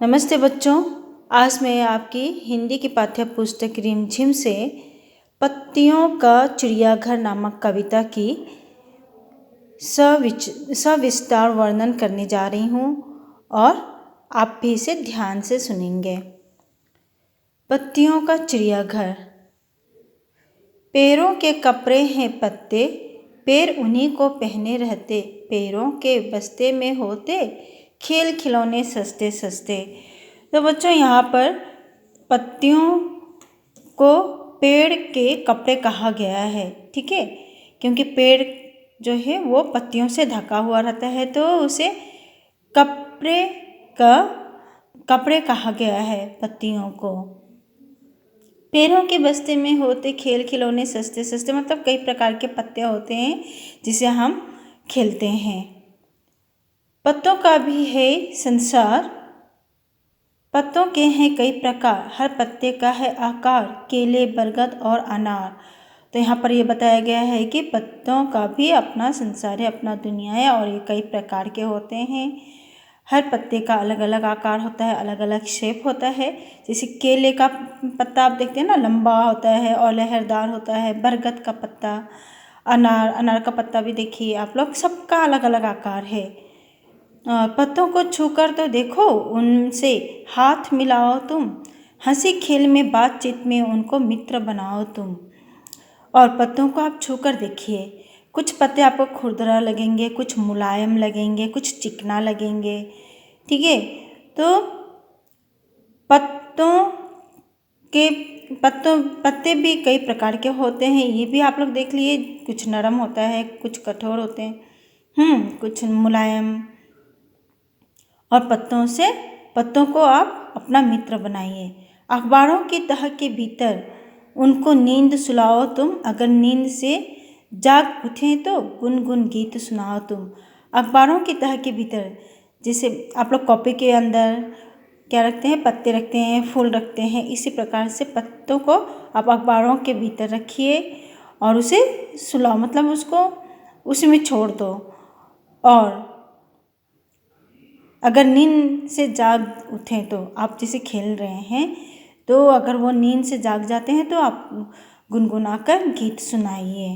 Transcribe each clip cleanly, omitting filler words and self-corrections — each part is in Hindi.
नमस्ते बच्चों, आज मैं आपकी हिंदी की पाठ्य पुस्तक रिमझिम से पत्तियों का चिड़ियाघर नामक कविता की सविस्तार वर्णन करने जा रही हूँ और आप भी इसे ध्यान से सुनेंगे। पत्तियों का चिड़ियाघर। पैरों के कपड़े हैं पत्ते, पैर उन्हीं को पहने रहते, पैरों के बस्ते में होते खेल खिलौने सस्ते सस्ते। तो बच्चों यहाँ पर पत्तियों को पेड़ के कपड़े कहा गया है, ठीक है, क्योंकि पेड़ जो है वो पत्तियों से ढका हुआ रहता है तो उसे कपड़े कहा गया है पत्तियों को। पैरों के बस्ते में होते खेल खिलौने सस्ते सस्ते, मतलब कई प्रकार के पत्ते होते हैं जिसे हम खेलते हैं। पत्तों का भी है संसार, पत्तों के हैं कई प्रकार, हर पत्ते का है आकार, केले बरगद और अनार। तो यहाँ पर ये बताया गया है कि पत्तों का भी अपना संसार है, अपना दुनिया है और ये कई प्रकार के होते हैं। हर पत्ते का अलग अलग आकार होता है, अलग अलग शेप होता है। जैसे केले का पत्ता आप देखते हैं ना, लंबा होता है और लहरदार होता है। बरगद का पत्ता, अनार का पत्ता भी देखिए आप लोग, सबका अलग अलग आकार है। पत्तों को छूकर तो देखो, उनसे हाथ मिलाओ तुम, हंसी खेल में बातचीत में उनको मित्र बनाओ तुम। और पत्तों को आप छूकर देखिए, कुछ पत्ते आपको खुरदरा लगेंगे, कुछ मुलायम लगेंगे, कुछ चिकना लगेंगे, ठीक है। तो पत्ते भी कई प्रकार के होते हैं, ये भी आप लोग देख लिए, कुछ नरम होता है, कुछ कठोर होते हैं, कुछ मुलायम। और पत्तों को आप अपना मित्र बनाइए। अखबारों की तह के भीतर उनको नींद सुलाओ तुम, अगर नींद से जाग उठें तो गुनगुन गीत सुनाओ तुम। अखबारों की तह के भीतर, जैसे आप लोग कॉपी के अंदर क्या रखते हैं, पत्ते रखते हैं, फूल रखते हैं, इसी प्रकार से पत्तों को आप अखबारों के भीतर रखिए और उसे सुलाओ, मतलब उसको उसी में छोड़ दो। और अगर नींद से जाग उठें तो आप जैसे खेल रहे हैं, तो अगर वो नींद से जाग जाते हैं तो आप गुनगुनाकर गीत सुनाइए।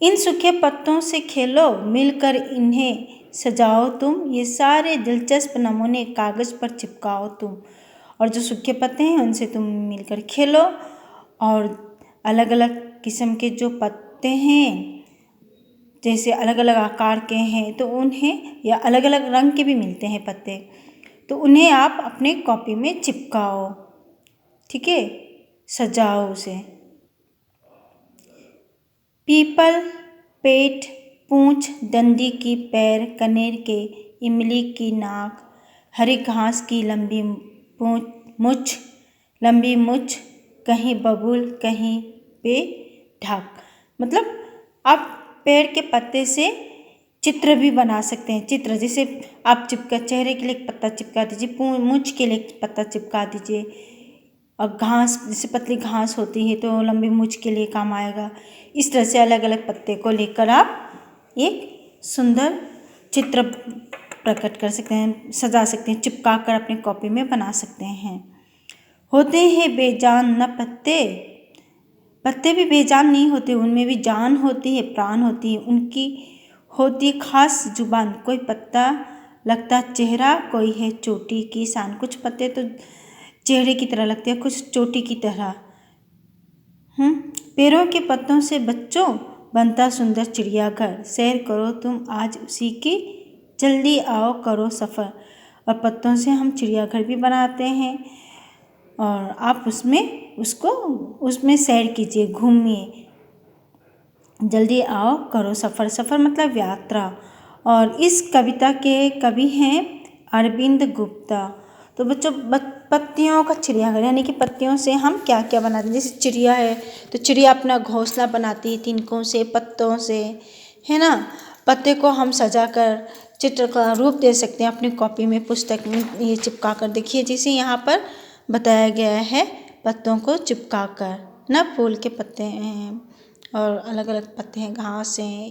इन सूखे पत्तों से खेलो, मिलकर इन्हें सजाओ तुम, ये सारे दिलचस्प नमूने कागज़ पर चिपकाओ तुम। और जो सूखे पत्ते हैं उनसे तुम मिलकर खेलो, और अलग अलग किस्म के जो पत्ते हैं, जैसे अलग अलग आकार के हैं तो उन्हें, या अलग अलग रंग के भी मिलते हैं पत्ते, तो उन्हें आप अपने कॉपी में चिपकाओ, ठीक है, सजाओ उसे। पीपल पेट, पूंछ, डंडी की पैर, कनेर के, इमली की नाक, हरी घास की लंबी मुछ, कहीं बबूल कहीं पे ढाक। मतलब आप पेड़ के पत्ते से चित्र भी बना सकते हैं। चित्र जैसे आप चेहरे के लिए एक पत्ता चिपका दीजिए, मूंछ के लिए एक पत्ता चिपका दीजिए, और घास, जैसे पतली घास होती है तो लंबी मूंछ के लिए काम आएगा। इस तरह से अलग अलग पत्ते को लेकर आप एक सुंदर चित्र प्रकट कर सकते हैं, सजा सकते हैं, चिपका कर अपनी कॉपी में बना सकते हैं। होते हैं बेजान न पत्ते भी बेजान नहीं होते, उनमें भी जान होती है, प्राण होती है, उनकी होती खास जुबान। कोई पत्ता लगता चेहरा, कोई है चोटी की शान। कुछ पत्ते तो चेहरे की तरह लगते हैं, कुछ चोटी की तरह। पैरों के पत्तों से बच्चों बनता सुंदर चिड़ियाघर, सैर करो तुम आज उसी की, जल्दी आओ करो सफ़र। और पत्तों से हम चिड़ियाघर भी बनाते हैं और आप उसमें सैर कीजिए, घूमिए, जल्दी आओ करो सफ़र। सफ़र मतलब यात्रा। और इस कविता के कवि हैं अरविंद गुप्ता। तो बच्चों, पत्तियों का चिड़ियाघर, यानी कि पत्तियों से हम क्या क्या बनाते हैं। जैसे चिड़िया है तो चिड़िया अपना घोंसला बनाती है तिनकों से, पत्तों से, है ना। पत्ते को हम सजाकर चित्र का रूप दे सकते हैं अपनी कॉपी में, पुस्तक में ये चिपका कर। देखिए जैसे यहाँ पर बताया गया है, पत्तों को चिपका कर ना, फूल के पत्ते हैं और अलग अलग पत्ते हैं, घास हैं।